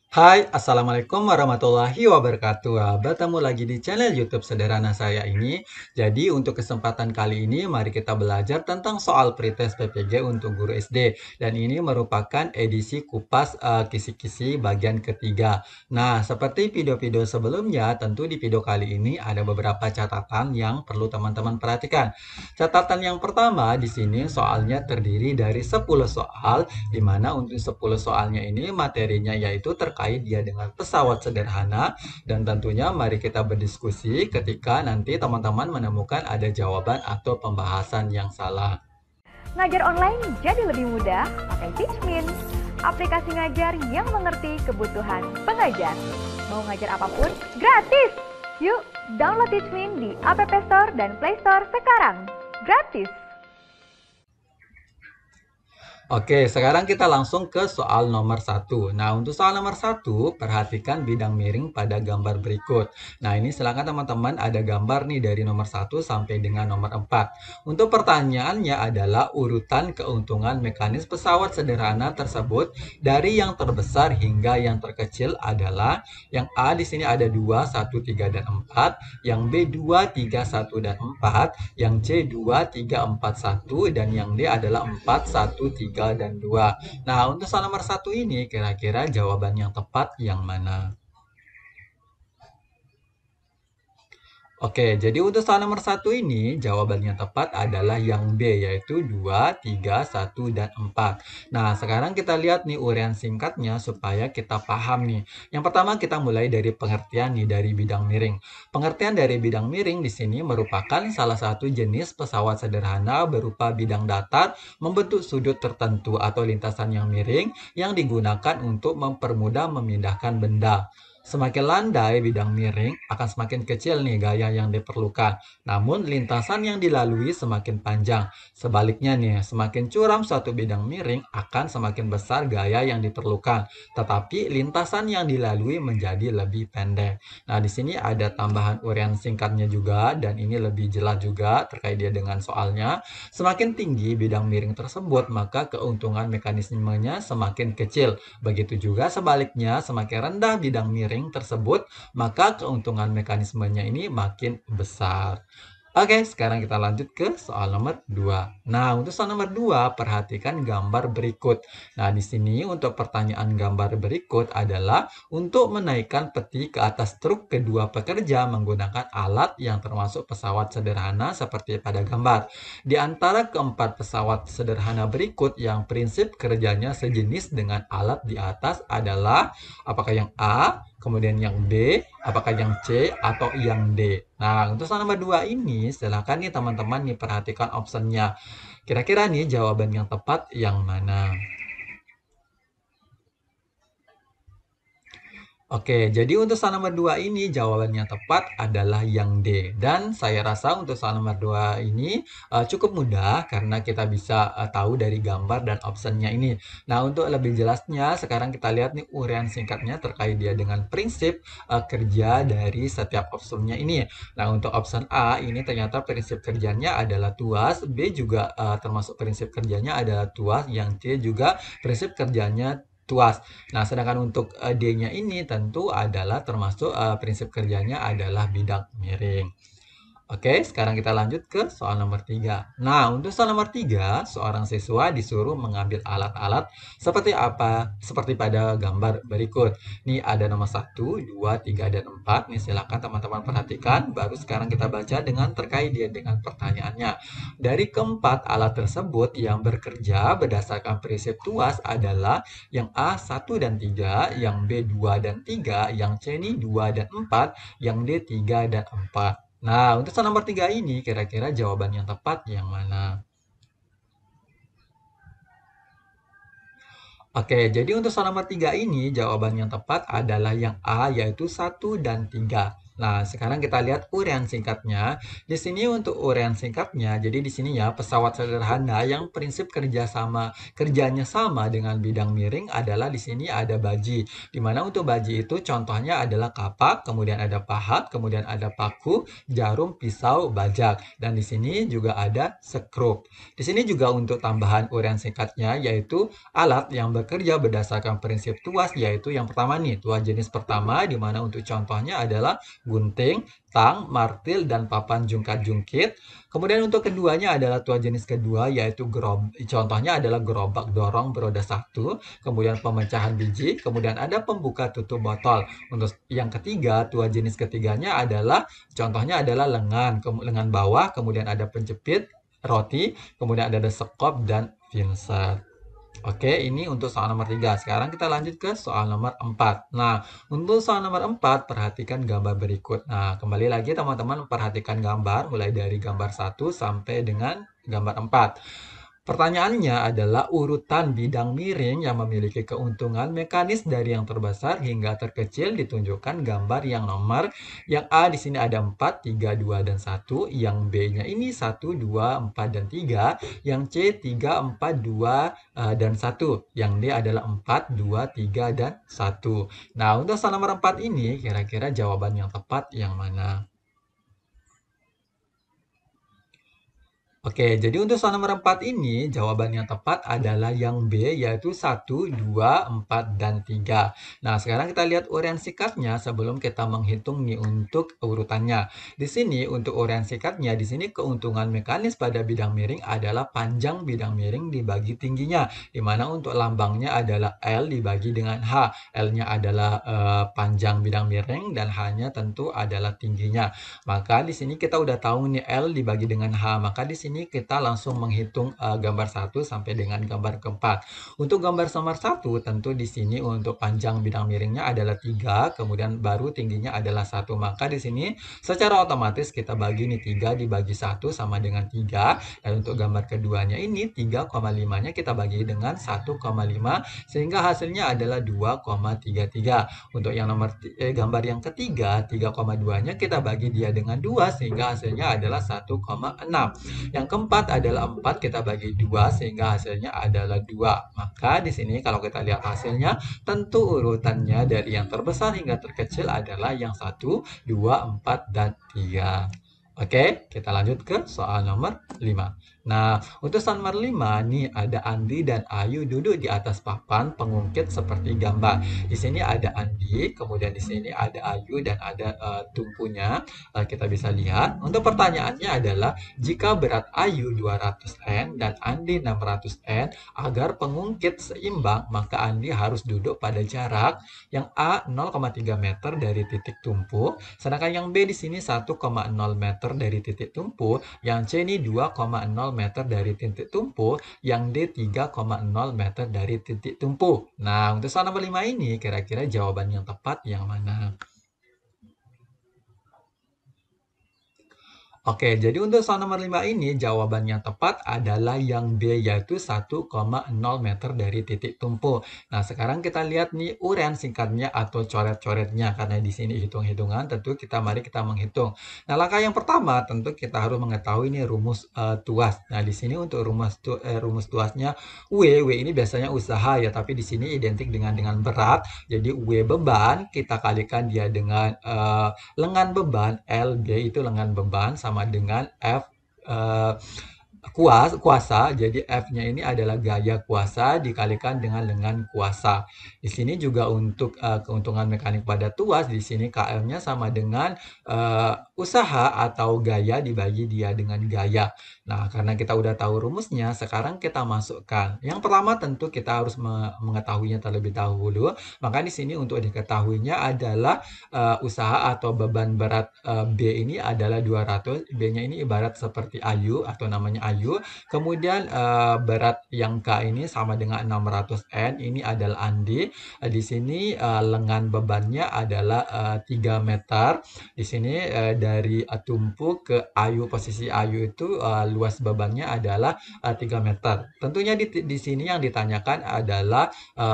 Hai, Assalamualaikum warahmatullahi wabarakatuh. Bertemu lagi di channel YouTube sederhana saya ini. Jadi untuk kesempatan kali ini, mari kita belajar tentang soal pretest PPG untuk guru SD. Dan ini merupakan edisi kupas kisi-kisi bagian ketiga. Nah, seperti video-video sebelumnya, tentu di video kali ini ada beberapa catatan yang perlu teman-teman perhatikan. Catatan yang pertama di sini soalnya terdiri dari 10 soal, di mana untuk 10 soalnya ini materinya yaitu terkait dia dengan pesawat sederhana, dan tentunya mari kita berdiskusi ketika nanti teman-teman menemukan ada jawaban atau pembahasan yang salah. Ngajar online jadi lebih mudah pakai Teachmin, aplikasi ngajar yang mengerti kebutuhan pengajar. Mau ngajar apapun, gratis! Yuk, download Teachmin di App Store dan Play Store sekarang. Gratis! Oke, sekarang kita langsung ke soal nomor satu. Nah, untuk soal nomor satu, perhatikan bidang miring pada gambar berikut. Nah, ini silakan teman-teman ada gambar nih dari nomor satu sampai dengan nomor 4. Untuk pertanyaannya adalah urutan keuntungan mekanis pesawat sederhana tersebut dari yang terbesar hingga yang terkecil adalah yang A di sini ada 2, 1, 3, dan 4, yang B 2, 3, 1, dan 4, yang C 2, 3, 4, 1, dan yang D adalah 4, 1, 3, dan 2. Nah, untuk soal nomor satu ini, kira-kira jawaban yang tepat yang mana? Oke, jadi untuk soal nomor satu ini, jawaban yang tepat adalah yang B, yaitu 2, 3, 1, dan 4. Nah, sekarang kita lihat nih uraian singkatnya supaya kita paham nih. Yang pertama kita mulai dari pengertian nih dari bidang miring. Pengertian dari bidang miring di sini merupakan salah satu jenis pesawat sederhana berupa bidang datar membentuk sudut tertentu atau lintasan yang miring yang digunakan untuk mempermudah memindahkan benda. Semakin landai bidang miring, akan semakin kecil nih gaya yang diperlukan. Namun lintasan yang dilalui semakin panjang. Sebaliknya nih, semakin curam suatu bidang miring, akan semakin besar gaya yang diperlukan. Tetapi lintasan yang dilalui menjadi lebih pendek. Nah, di sini ada tambahan uraian singkatnya juga, dan ini lebih jelas juga terkait dia dengan soalnya. Semakin tinggi bidang miring tersebut, maka keuntungan mekanismenya semakin kecil. Begitu juga sebaliknya, semakin rendah bidang miring tersebut, maka keuntungan mekanismenya ini makin besar. Oke, sekarang kita lanjut ke soal nomor 2. Nah, untuk soal nomor 2, perhatikan gambar berikut. Nah, di sini untuk pertanyaan gambar berikut adalah untuk menaikkan peti ke atas truk kedua pekerja menggunakan alat yang termasuk pesawat sederhana seperti pada gambar. Di antara keempat pesawat sederhana berikut yang prinsip kerjanya sejenis dengan alat di atas adalah apakah yang A, kemudian yang B, apakah yang C, atau yang D. Nah, untuk soal nomor 2 ini, silakan nih teman-teman nih perhatikan optionnya. Kira-kira nih jawaban yang tepat yang mana? Oke, jadi untuk soal nomor 2 ini jawaban yang tepat adalah yang D. Dan saya rasa untuk soal nomor 2 ini cukup mudah karena kita bisa tahu dari gambar dan optionnya ini. Nah, untuk lebih jelasnya sekarang kita lihat nih uraian singkatnya terkait dia dengan prinsip kerja dari setiap optionnya ini. Nah, untuk option A ini ternyata prinsip kerjanya adalah tuas, B juga termasuk prinsip kerjanya adalah tuas, yang C juga prinsip kerjanya tuas. Nah, sedangkan untuk D-nya ini tentu adalah termasuk prinsip kerjanya adalah bidang miring. Oke, sekarang kita lanjut ke soal nomor 3. Nah, untuk soal nomor 3, seorang siswa disuruh mengambil alat-alat seperti apa? Seperti pada gambar berikut. Nih ada nomor 1, 2, 3, dan 4. Nih silakan teman-teman perhatikan. Baru sekarang kita baca dengan terkait dia dengan pertanyaannya. Dari keempat alat tersebut yang bekerja berdasarkan prinsip tuas adalah yang A 1 dan 3, yang B 2 dan 3, yang C ini 2 dan 4, yang D 3 dan 4. Nah, untuk soal nomor 3 ini, kira-kira jawaban yang tepat yang mana? Oke, jadi untuk soal nomor 3 ini, jawaban yang tepat adalah yang A, yaitu 1 dan 3. Nah, sekarang kita lihat uraian singkatnya. Di sini untuk uraian singkatnya, jadi di sini ya pesawat sederhana yang prinsip kerjanya sama dengan bidang miring adalah di sini ada baji. Di mana untuk baji itu contohnya adalah kapak, kemudian ada pahat, kemudian ada paku, jarum, pisau, bajak. Dan di sini juga ada sekrup. Di sini juga untuk tambahan uraian singkatnya yaitu alat yang bekerja berdasarkan prinsip tuas, yaitu yang pertama nih, tuas jenis pertama di mana untuk contohnya adalah gunting, tang, martil, dan papan jungkat-jungkit. Kemudian untuk keduanya adalah tuas jenis kedua yaitu contohnya adalah gerobak dorong beroda satu, kemudian pemecahan biji, kemudian ada pembuka tutup botol. Untuk yang ketiga, tuas jenis ketiganya adalah contohnya adalah lengan bawah, kemudian ada penjepit roti, kemudian ada sekop dan pinset. Oke, ini untuk soal nomor 3. Sekarang kita lanjut ke soal nomor 4. Nah, untuk soal nomor 4, perhatikan gambar berikut. Nah, kembali lagi teman-teman perhatikan gambar mulai dari gambar 1 sampai dengan gambar 4. Pertanyaannya adalah urutan bidang miring yang memiliki keuntungan mekanis dari yang terbesar hingga terkecil ditunjukkan gambar yang nomor. Yang A di sini ada 4, 3, 2, dan 1. Yang B-nya ini 1, 2, 4, dan 3. Yang C 3, 4, 2, dan 1. Yang D adalah 4, 2, 3, dan 1. Nah, untuk soal nomor 4 ini kira-kira jawaban yang tepat yang mana? Oke, jadi untuk soal nomor 4 ini, jawaban yang tepat adalah yang B, yaitu 1, 2, 4, dan 3. Nah, sekarang kita lihat uraian singkatnya sebelum kita menghitung nih untuk urutannya. Di sini, untuk uraian singkatnya, di sini keuntungan mekanis pada bidang miring adalah panjang bidang miring dibagi tingginya, di mana untuk lambangnya adalah L dibagi dengan H. L-nya adalah panjang bidang miring dan H-nya tentu adalah tingginya. Maka di sini kita udah tahu nih L dibagi dengan H, maka di sini kita langsung menghitung gambar 1 sampai dengan gambar keempat. Untuk gambar nomor 1 tentu di sini untuk panjang bidang miringnya adalah 3, kemudian baru tingginya adalah 1. Maka di sini secara otomatis kita bagi nih 3 dibagi 1 sama dengan 3. Dan untuk gambar keduanya ini 3,5-nya kita bagi dengan 1,5 sehingga hasilnya adalah 2,33. Untuk yang gambar yang ketiga 3,2-nya kita bagi dia dengan 2 sehingga hasilnya adalah 1,6. Yang keempat adalah 4 kita bagi 2 sehingga hasilnya adalah 2. Maka di sini kalau kita lihat hasilnya tentu urutannya dari yang terbesar hingga terkecil adalah yang 1, 2, 4, dan 3. Oke, kita lanjut ke soal nomor 5. Nah, untuk soal nomor 5 nih ada Andi dan Ayu duduk di atas papan pengungkit seperti gambar. Di sini ada Andi, kemudian di sini ada Ayu dan ada tumpunya. Kita bisa lihat. Untuk pertanyaannya adalah jika berat Ayu 200 N dan Andi 600 N, agar pengungkit seimbang, maka Andi harus duduk pada jarak yang A 0,3 meter dari titik tumpu, sedangkan yang B di sini 1,0 meter dari titik tumpu, yang C ini 2,0 meter dari titik tumpu, yang D 3,0 meter dari titik tumpu. Nah, untuk soal nomor 5 ini kira-kira jawaban yang tepat yang mana? Oke, jadi untuk soal nomor 5 ini jawaban yang tepat adalah yang B, yaitu 1,0 meter dari titik tumpu. Nah, sekarang kita lihat nih uraian singkatnya atau coret-coretnya. Karena di sini hitung-hitungan, tentu mari kita menghitung. Nah, langkah yang pertama tentu kita harus mengetahui ini rumus tuas. Nah, di sini untuk rumus tuasnya W ini biasanya usaha ya, tapi di sini identik dengan berat. Jadi W beban kita kalikan dia dengan lengan beban, LB itu lengan beban sama dengan F kuasa, jadi F-nya ini adalah gaya kuasa dikalikan dengan kuasa. Di sini juga untuk keuntungan mekanik pada tuas, di sini KM-nya sama dengan usaha atau gaya dibagi dia dengan gaya. Nah, karena kita udah tahu rumusnya, sekarang kita masukkan. Yang pertama tentu kita harus mengetahuinya terlebih dahulu. Maka di sini untuk diketahuinya adalah usaha atau beban berat B ini adalah 200. B-nya ini ibarat seperti Ayu atau namanya Ayu. Kemudian berat yang K ini sama dengan 600 N. Ini adalah Andi. Di sini lengan bebannya adalah 3 meter. Di sini dari tumpu ke Ayu, posisi Ayu itu luas bebannya adalah 3 meter. Tentunya di sini yang ditanyakan adalah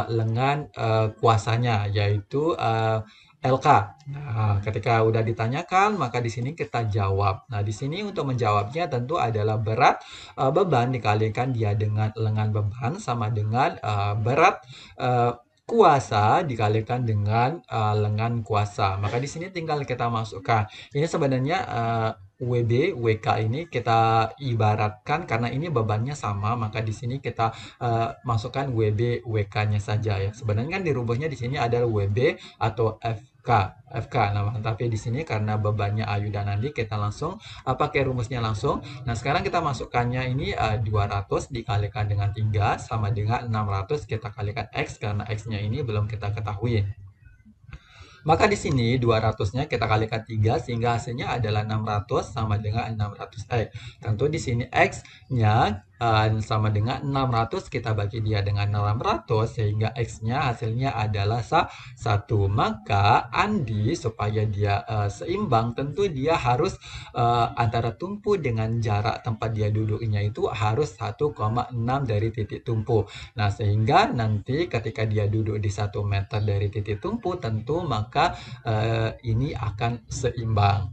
lengan kuasanya, yaitu LK. Nah, ketika udah ditanyakan, maka di sini kita jawab. Nah, di sini untuk menjawabnya tentu adalah berat beban dikalikan dia dengan lengan beban sama dengan berat kuasa dikalikan dengan lengan kuasa. Maka di sini tinggal kita masukkan. Ini sebenarnya WB, WK ini kita ibaratkan karena ini bebannya sama, maka di sini kita masukkan WB, WK-nya saja ya. Sebenarnya kan di rumusnya di sini adalah WB atau FK. Nah, tapi di sini karena bebannya Ayu dan Andi, kita langsung pakai rumusnya langsung. Nah, sekarang kita masukkannya ini 200 dikalikan dengan 3 sama dengan 600 kita kalikan X karena X-nya ini belum kita ketahui. Maka di sini 200-nya kita kalikan 3 sehingga hasilnya adalah 600 sama dengan 600X. Tentu di sini X-nya sama dengan 600 kita bagi dia dengan 600 sehingga X-nya hasilnya adalah 1. Maka Andi supaya dia seimbang tentu dia harus antara tumpu dengan jarak tempat dia duduknya itu harus 1,6 dari titik tumpu. Nah, sehingga nanti ketika dia duduk di 1 meter dari titik tumpu tentu maka ini akan seimbang.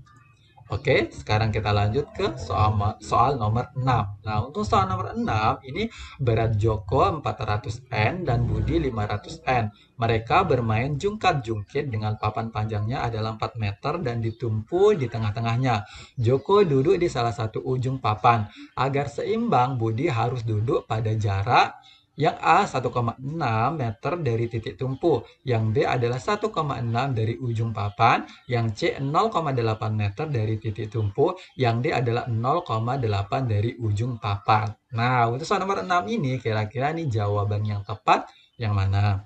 Oke, sekarang kita lanjut ke soal nomor 6. Nah, untuk soal nomor 6, ini berat Joko 400N dan Budi 500N. Mereka bermain jungkat-jungkit dengan papan panjangnya adalah 4 meter dan ditumpu di tengah-tengahnya. Joko duduk di salah satu ujung papan. Agar seimbang, Budi harus duduk pada jarak yang A 1,6 meter dari titik tumpu, yang B adalah 1,6 dari ujung papan, yang C 0,8 meter dari titik tumpu, yang D adalah 0,8 dari ujung papan. Nah, untuk soal nomor 6 ini kira-kira nih jawaban yang tepat yang mana?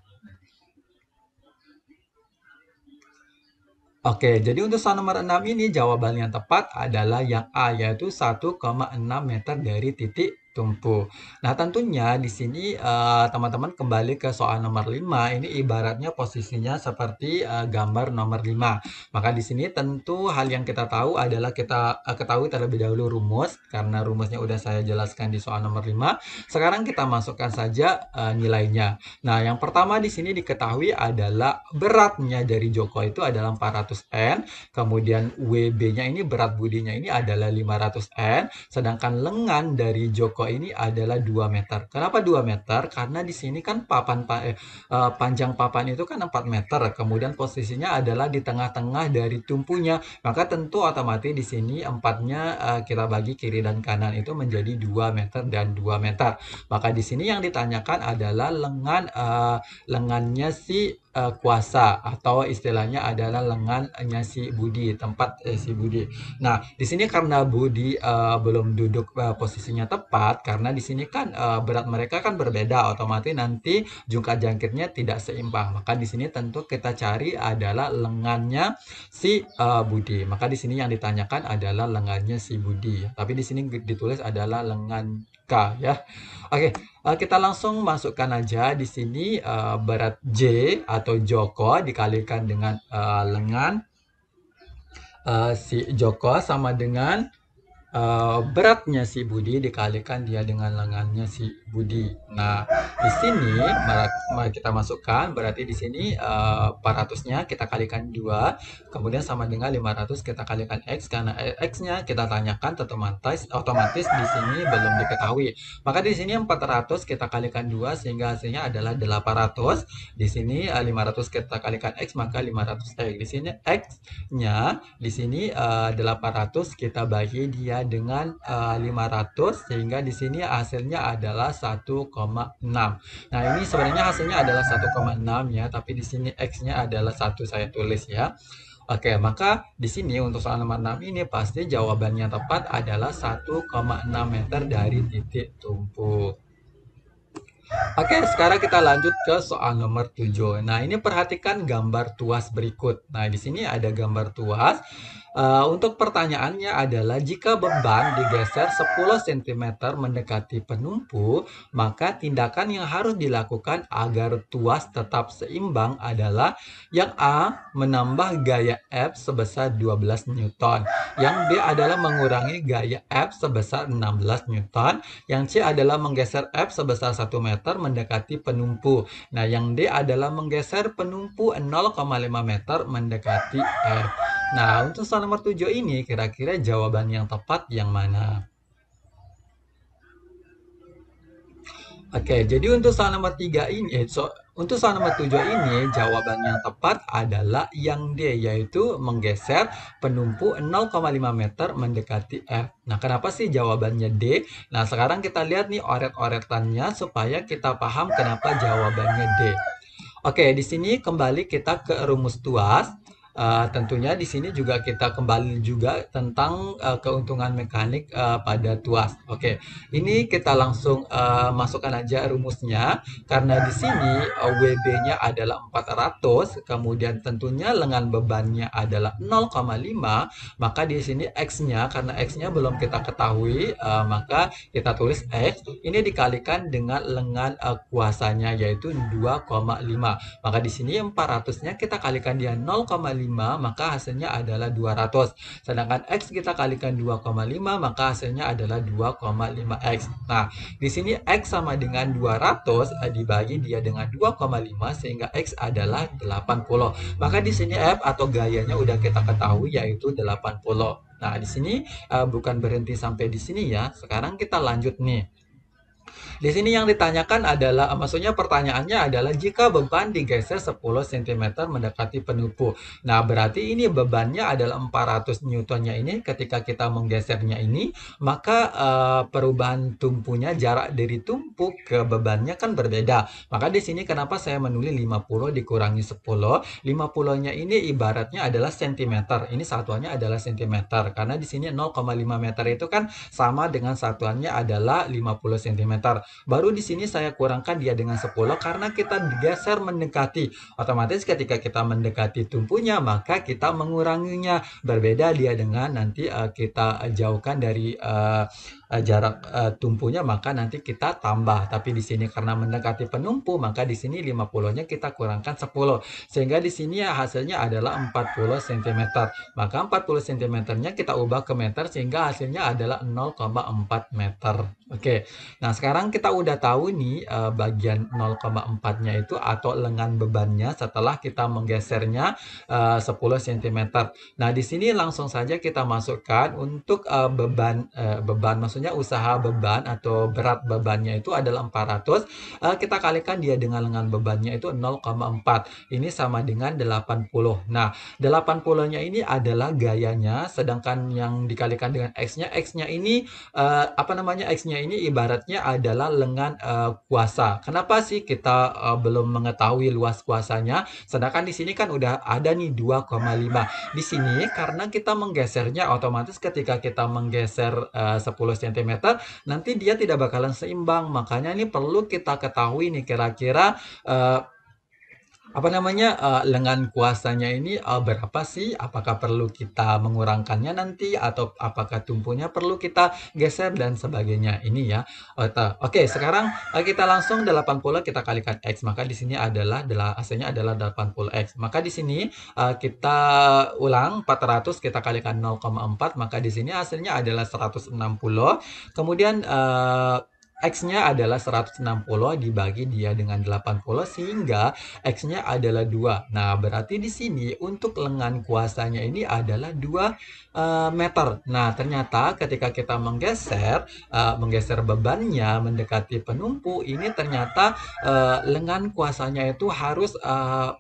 Oke, jadi untuk soal nomor 6 ini jawaban yang tepat adalah yang A, yaitu 1,6 meter dari titik tumpu. Nah, tentunya di sini teman-teman kembali ke soal nomor 5, ini ibaratnya posisinya seperti gambar nomor 5. Maka di sini tentu hal yang kita tahu adalah kita ketahui terlebih dahulu rumus, karena rumusnya udah saya jelaskan di soal nomor 5. Sekarang kita masukkan saja nilainya. Nah, yang pertama di sini diketahui adalah beratnya dari Joko itu adalah 400N, kemudian WB-nya ini berat budinya ini adalah 500N, sedangkan lengan dari Joko ini adalah 2 meter. Kenapa 2 meter? Karena di sini kan panjang papan itu kan 4 meter, kemudian posisinya adalah di tengah-tengah dari tumpunya. Maka tentu otomatis di sini 4-nya kita bagi kiri dan kanan itu menjadi 2 meter dan 2 meter. Maka di sini yang ditanyakan adalah lengannya si kuasa atau istilahnya adalah lengannya si Budi, tempat si Budi. Nah, di sini karena Budi belum duduk posisinya tepat, karena di sini kan berat mereka kan berbeda, otomatis nanti jungkat jangkitnya tidak seimbang. Maka di sini tentu kita cari adalah lengannya si Budi. Maka di sini yang ditanyakan adalah lengannya si Budi. Tapi di sini ditulis adalah lengan K ya. Oke, kita langsung masukkan aja di sini berat J atau Joko dikalikan dengan lengan si Joko sama dengan beratnya si Budi dikalikan dia dengan lengannya si Budi. Nah, di sini mari kita masukkan, berarti di sini 400-nya kita kalikan 2, kemudian sama dengan 500 kita kalikan X, karena X-nya kita tanyakan otomatis di sini belum diketahui. Maka di sini 400 kita kalikan 2 sehingga hasilnya adalah 800. Di sini 500 kita kalikan X maka 500X. Di sini X-nya di sini 800 kita bagi dia dengan 500 sehingga di sini hasilnya adalah 1,6. Nah, ini sebenarnya hasilnya adalah 1,6 ya, tapi di sini X-nya adalah 1 saya tulis ya. Oke, maka di sini untuk soal nomor 6 ini pasti jawabannya tepat adalah 1,6 meter dari titik tumpu. Oke, sekarang kita lanjut ke soal nomor 7. Nah, ini perhatikan gambar tuas berikut. Nah, di sini ada gambar tuas. Untuk pertanyaannya adalah jika beban digeser 10 cm mendekati penumpu, maka tindakan yang harus dilakukan agar tuas tetap seimbang adalah yang A, menambah gaya F sebesar 12 Newton. Yang B adalah mengurangi gaya F sebesar 16 Newton. Yang C adalah menggeser F sebesar 1 meter meter mendekati penumpu. Nah, yang D adalah menggeser penumpu 0,5 meter mendekati F. Nah, untuk soal nomor 7 ini kira-kira jawaban yang tepat yang mana? Oke, jadi untuk soal nomor 3 ini, untuk soal nomor 7 ini, jawaban yang tepat adalah yang D, yaitu menggeser penumpu 0,5 meter mendekati F. Nah, kenapa sih jawabannya D? Nah, sekarang kita lihat nih oret-oretannya supaya kita paham kenapa jawabannya D. Oke, di sini kembali kita ke rumus tuas. Tentunya di sini juga kita kembali juga tentang keuntungan mekanik pada tuas. Oke, ini kita langsung masukkan aja rumusnya. Karena di sini WB-nya adalah 400, kemudian tentunya lengan bebannya adalah 0,5, maka di sini X-nya, karena X-nya belum kita ketahui, maka kita tulis X, ini dikalikan dengan lengan kuasanya, yaitu 2,5. Maka di sini 400-nya kita kalikan dia 0,5, maka hasilnya adalah 200. Sedangkan X kita kalikan 2,5, maka hasilnya adalah 2,5X. Nah, di sini X sama dengan 200 dibagi dia dengan 2,5 sehingga X adalah 80. Maka di sini F atau gayanya udah kita ketahui yaitu 80. Nah, di sini bukan berhenti sampai di sini ya. Sekarang kita lanjut nih. Di sini yang ditanyakan adalah, maksudnya pertanyaannya adalah jika beban digeser 10 cm mendekati penumpu. Nah, berarti ini bebannya adalah 400 Newtonnya ini ketika kita menggesernya ini, maka perubahan tumpunya, jarak dari tumpu ke bebannya kan berbeda. Maka di sini kenapa saya menulis 50 dikurangi 10? 50-nya ini ibaratnya adalah cm. Ini satuannya adalah cm. Karena di sini 0,5 meter itu kan sama dengan satuannya adalah 50 cm. Baru di sini saya kurangkan dia dengan 10 karena kita geser mendekati. Otomatis ketika kita mendekati tumpunya maka kita menguranginya. Berbeda dia dengan nanti kita jauhkan dari jarak tumpunya maka nanti kita tambah. Tapi di sini karena mendekati penumpu maka di sini 50-nya kita kurangkan 10. Sehingga di sini hasilnya adalah 40 cm. Maka 40 cm-nya kita ubah ke meter sehingga hasilnya adalah 0,4 meter. Oke. Nah, sekarang kita udah tahu nih bagian 0,4-nya itu atau lengan bebannya setelah kita menggesernya 10 cm. Nah, di sini langsung saja kita masukkan untuk beban maksudnya usaha beban atau berat bebannya itu adalah 400. Kita kalikan dia dengan lengan bebannya itu 0,4. Ini sama dengan 80. Nah, 80-nya ini adalah gayanya, sedangkan yang dikalikan dengan X-nya ini X-nya ini ibaratnya adalah lengan kuasa. Kenapa sih kita belum mengetahui luas kuasanya? Sedangkan di sini kan udah ada nih 2,5. Di sini karena kita menggesernya otomatis ketika kita menggeser 10 cm nanti dia tidak bakalan seimbang. Makanya ini perlu kita ketahui nih kira-kira lengan kuasanya ini berapa sih? Apakah perlu kita mengurangkannya nanti atau apakah tumpunya perlu kita geser dan sebagainya ini ya. Oke, sekarang kita langsung 80 kita kalikan X, maka di sini hasilnya adalah 80X. Maka di sini kita ulang 400 kita kalikan 0,4, maka di sini hasilnya adalah 160. Kemudian X-nya adalah 160 dibagi dia dengan 80 sehingga X-nya adalah 2. Nah, berarti di sini untuk lengan kuasanya ini adalah 2 meter. Nah, ternyata ketika kita menggeser bebannya mendekati penumpu, ini ternyata lengan kuasanya itu harus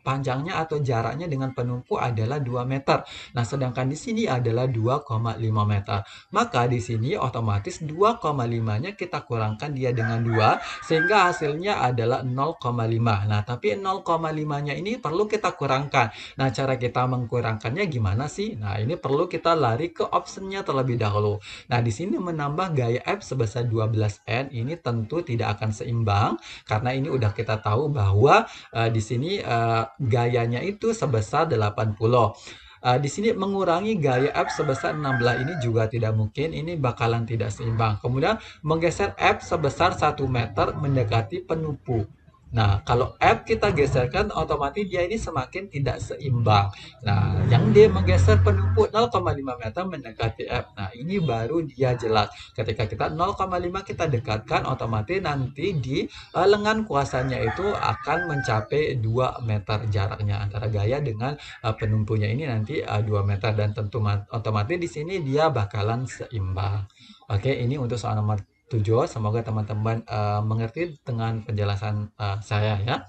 panjangnya atau jaraknya dengan penumpu adalah 2 meter. Nah, sedangkan di sini adalah 2,5 meter. Maka di sini otomatis 2,5-nya kita kurangkan dia dengan 2 sehingga hasilnya adalah 0,5. Nah, tapi 0,5-nya ini perlu kita kurangkan. Nah, cara kita mengkurangkannya gimana sih? Nah, ini perlu kita lari ke optionnya terlebih dahulu. Nah, di sini menambah gaya F sebesar 12N ini tentu tidak akan seimbang karena ini udah kita tahu bahwa di sini gayanya itu sebesar 80. Di sini mengurangi gaya F sebesar 16 ini juga tidak mungkin, ini bakalan tidak seimbang. Kemudian menggeser F sebesar 1 meter mendekati penumpu. Nah, kalau F kita geserkan, otomatis dia ini semakin tidak seimbang. Nah, yang D menggeser penumpu 0,5 meter mendekati F. Nah, ini baru dia jelas. Ketika kita 0,5 kita dekatkan, otomatis nanti di lengan kuasanya itu akan mencapai 2 meter jaraknya antara gaya dengan penumpunya ini nanti 2 meter, dan tentu otomatis di sini dia bakalan seimbang. Oke, ini untuk soal nomor 7. Semoga teman-teman mengerti dengan penjelasan saya ya.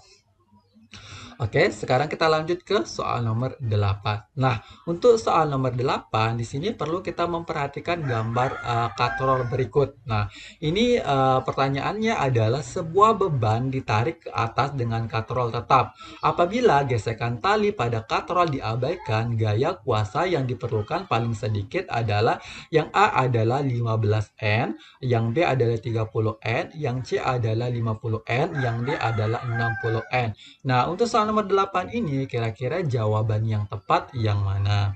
Oke, sekarang kita lanjut ke soal nomor 8. Nah, untuk soal nomor 8 di sini perlu kita memperhatikan gambar katrol berikut. Nah, ini pertanyaannya adalah sebuah beban ditarik ke atas dengan katrol tetap. Apabila gesekan tali pada katrol diabaikan, gaya kuasa yang diperlukan paling sedikit adalah yang A adalah 15 N, yang B adalah 30 N, yang C adalah 50 N, yang D adalah 60 N. Nah, untuk soal nomor 8 ini kira-kira jawaban yang tepat yang mana?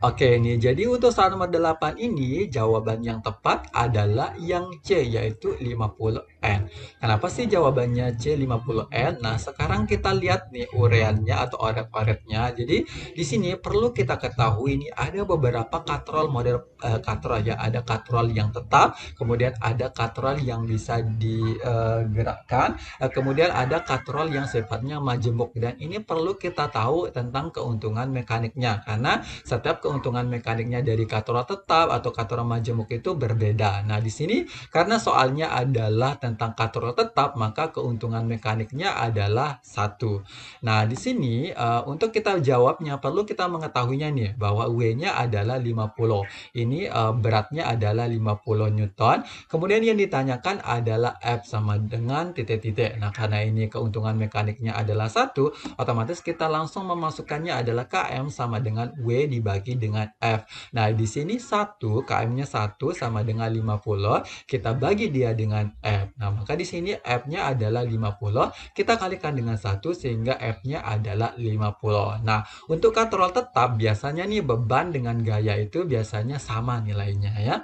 Oke nih, jadi untuk soal nomor 8 ini jawaban yang tepat adalah yang C, yaitu 50N. Kenapa sih jawabannya C 50N? Nah, sekarang kita lihat nih ureannya atau oret-oretnya. Jadi di sini perlu kita ketahui ini ada beberapa katrol model katrol ya. Ada katrol yang tetap, kemudian ada katrol yang bisa digerakkan, kemudian ada katrol yang sifatnya majemuk. Dan ini perlu kita tahu tentang keuntungan mekaniknya, karena setiap keuntungan mekaniknya dari katrol tetap atau katrol majemuk itu berbeda. Nah, di sini karena soalnya adalah tentang katrol tetap, maka keuntungan mekaniknya adalah 1. Nah, di sini untuk kita jawabnya perlu kita mengetahuinya nih bahwa W-nya adalah 50. Ini beratnya adalah 50 Newton. Kemudian yang ditanyakan adalah F sama dengan titik-titik. Nah, karena ini keuntungan mekaniknya adalah 1, otomatis kita langsung memasukkannya adalah KM sama dengan W dibagi dengan F. Nah, di sini 1, KM-nya 1 sama dengan 50, kita bagi dia dengan F. Nah, maka di sini F-nya adalah 50, kita kalikan dengan 1 sehingga F-nya adalah 50. Nah, untuk katrol tetap biasanya nih beban dengan gaya itu biasanya sama nilainya ya.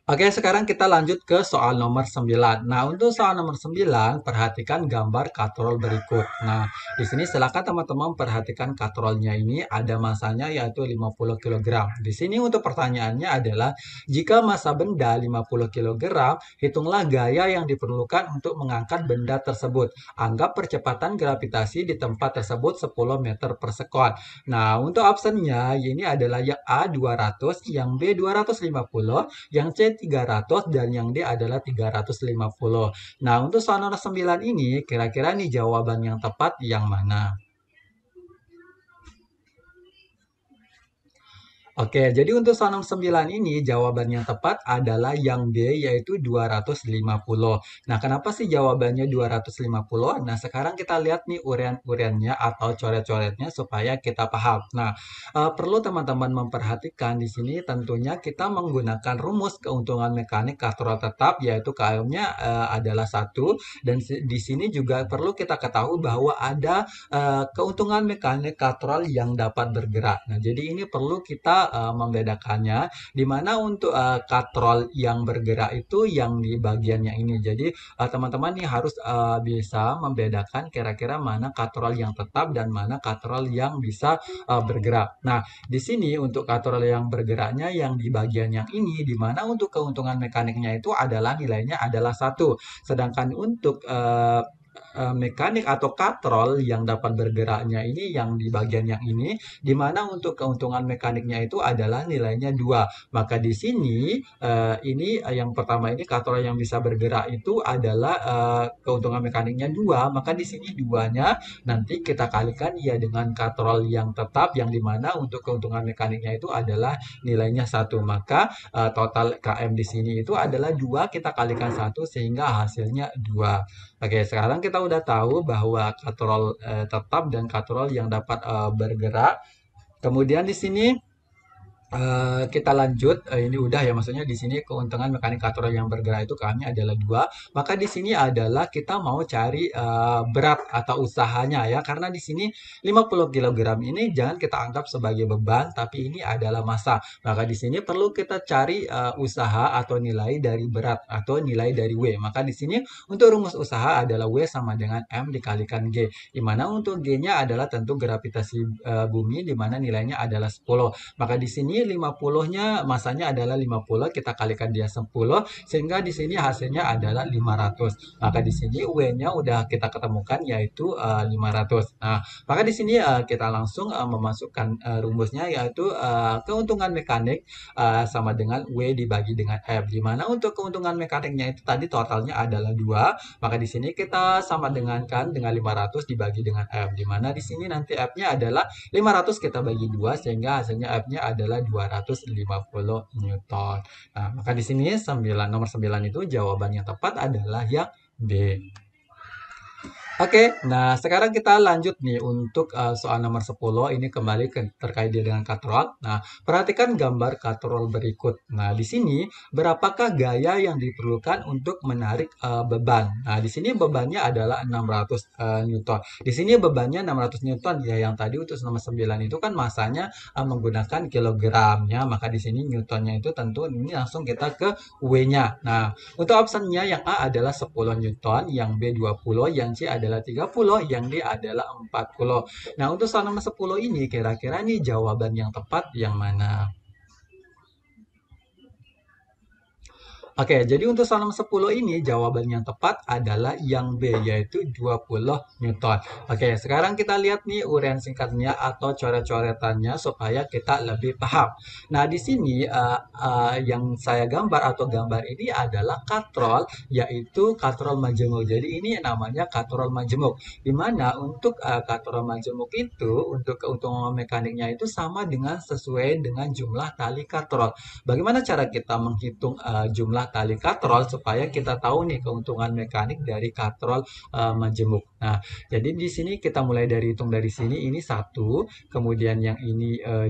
Oke, sekarang kita lanjut ke soal nomor 9. Nah, untuk soal nomor 9, perhatikan gambar katrol berikut. Nah, di sini silakan teman-teman perhatikan katrolnya ini ada masanya yaitu 50 kg. Di sini untuk pertanyaannya adalah, jika massa benda 50 kg, hitunglah gaya yang diperlukan untuk mengangkat benda tersebut. Anggap percepatan gravitasi di tempat tersebut 10 meter per sekon. Nah, untuk optionnya ini adalah yang A 200, yang B 250, yang C 300, dan yang D adalah 350. Nah, untuk soal nomor 9 ini, kira-kira nih jawaban yang tepat yang mana? Oke, jadi untuk soal nomor 9 ini jawaban yang tepat adalah yang D, yaitu 250. Nah, kenapa sih jawabannya 250? Nah, sekarang kita lihat nih urean-ureannya atau coret-coretnya supaya kita paham. Nah, perlu teman-teman memperhatikan di sini tentunya kita menggunakan rumus keuntungan mekanik katrol tetap, yaitu KM-nya adalah 1, dan di sini juga perlu kita ketahui bahwa ada keuntungan mekanik katrol yang dapat bergerak. Nah, jadi ini perlu kita membedakannya, di mana untuk katrol yang bergerak itu yang di bagian yang ini. Jadi teman-teman nih harus bisa membedakan kira-kira mana katrol yang tetap dan mana katrol yang bisa bergerak. Nah, di sini untuk katrol yang bergeraknya yang di bagian yang ini, di mana untuk keuntungan mekaniknya itu adalah nilainya adalah 1. Sedangkan untuk mekanik atau katrol yang dapat bergeraknya ini yang di bagian yang ini, di mana untuk keuntungan mekaniknya itu adalah nilainya 2. Maka di sini ini yang pertama ini katrol yang bisa bergerak itu adalah keuntungan mekaniknya 2, maka di sini 2-nya nanti kita kalikan ya dengan katrol yang tetap, yang di mana untuk keuntungan mekaniknya itu adalah nilainya 1. Maka total KM di sini itu adalah 2, kita kalikan 1 sehingga hasilnya 2. Oke, sekarang kita udah tahu bahwa katrol tetap dan katrol yang dapat bergerak. Kemudian di sini Kita lanjut, ini udah ya, maksudnya di sini keuntungan mekanik katro yang bergerak itu kami adalah 2. Maka di sini adalah kita mau cari, berat atau usahanya ya, karena di sini 50 kilogram ini jangan kita anggap sebagai beban, tapi ini adalah massa. Maka di sini perlu kita cari, usaha atau nilai dari berat atau nilai dari W. Maka di sini untuk rumus usaha adalah W sama dengan M dikalikan G, di mana untuk G-nya adalah tentu gravitasi, bumi, di mana nilainya adalah 10. Maka di sini 50-nya masanya adalah 50, kita kalikan dia 10 sehingga di sini hasilnya adalah 500. Maka di sini W-nya udah kita ketemukan yaitu 500. Nah, maka di sini kita langsung memasukkan rumusnya yaitu keuntungan mekanik sama dengan W dibagi dengan F. Di mana untuk keuntungan mekaniknya itu tadi totalnya adalah 2, maka di sini kita sama dengankan dengan 500 dibagi dengan F. Di mana di sini nanti F-nya adalah 500 kita bagi 2 sehingga hasilnya F-nya adalah 250 Newton. Nah, maka di sini nomor 9 itu jawaban yang tepat adalah yang B. Oke, nah sekarang kita lanjut nih untuk soal nomor 10 ini kembali terkait dia dengan katrol. Nah, perhatikan gambar katrol berikut. Nah, di sini berapakah gaya yang diperlukan untuk menarik beban? Nah, di sini bebannya adalah 600 Newton. Di sini bebannya 600 Newton ya, yang tadi untuk nomor 9 itu kan masanya menggunakan kilogram ya, maka di sini Newtonnya itu tentu ini langsung kita ke W-nya. Nah, untuk optionnya yang A adalah 10 Newton, yang B 20, yang C adalah 30, yang D adalah 40. Nah, untuk soal nomor 10 ini kira-kira nih jawaban yang tepat yang mana? Oke, jadi untuk soal nomor 10 ini jawaban yang tepat adalah yang B, yaitu 20 Newton. Oke, sekarang kita lihat nih uraian singkatnya atau coret-coretannya supaya kita lebih paham. Nah, di sini yang saya gambar atau gambar ini adalah katrol, yaitu katrol majemuk. Jadi ini namanya katrol majemuk. Di mana untuk katrol majemuk itu, untuk keuntungan mekaniknya itu sama dengan sesuai dengan jumlah tali katrol. Bagaimana cara kita menghitung jumlah tali katrol supaya kita tahu nih keuntungan mekanik dari katrol majemuk. Nah, jadi di sini kita mulai dari hitung dari sini ini 1, kemudian yang ini 2,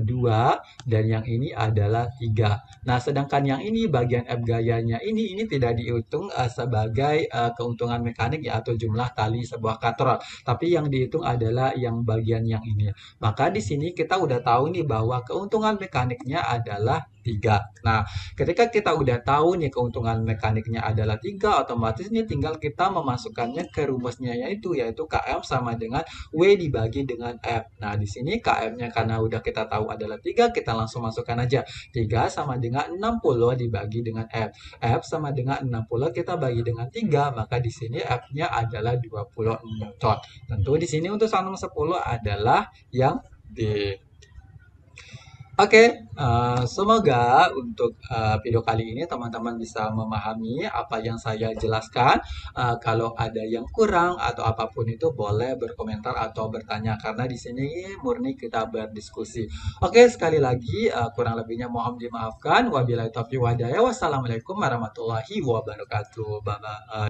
dan yang ini adalah 3. Nah, sedangkan yang ini bagian F gayanya ini tidak dihitung sebagai keuntungan mekanik ya atau jumlah tali sebuah katrol, tapi yang dihitung adalah yang bagian yang ini. Maka di sini kita udah tahu nih bahwa keuntungan mekaniknya adalah 3. Nah, ketika kita udah tahu nih keuntungan mekaniknya adalah 3, otomatis nih tinggal kita memasukkannya ke rumusnya yaitu KM sama dengan W dibagi dengan F. Nah, di sini KM-nya karena udah kita tahu adalah 3, kita langsung masukkan aja. 3 sama dengan 60 dibagi dengan F. F sama dengan 60 kita bagi dengan 3, maka di sini F-nya adalah 20 Newton. Tentu di sini untuk soal nomor 10 adalah yang D. Oke, semoga untuk video kali ini teman-teman bisa memahami apa yang saya jelaskan. Kalau ada yang kurang atau apapun itu boleh berkomentar atau bertanya karena di sini murni kita berdiskusi. Oke, sekali lagi kurang lebihnya mohon dimaafkan. Wabillahi taufiq wal hidayah. Wassalamualaikum warahmatullahi wabarakatuh. Bye bye.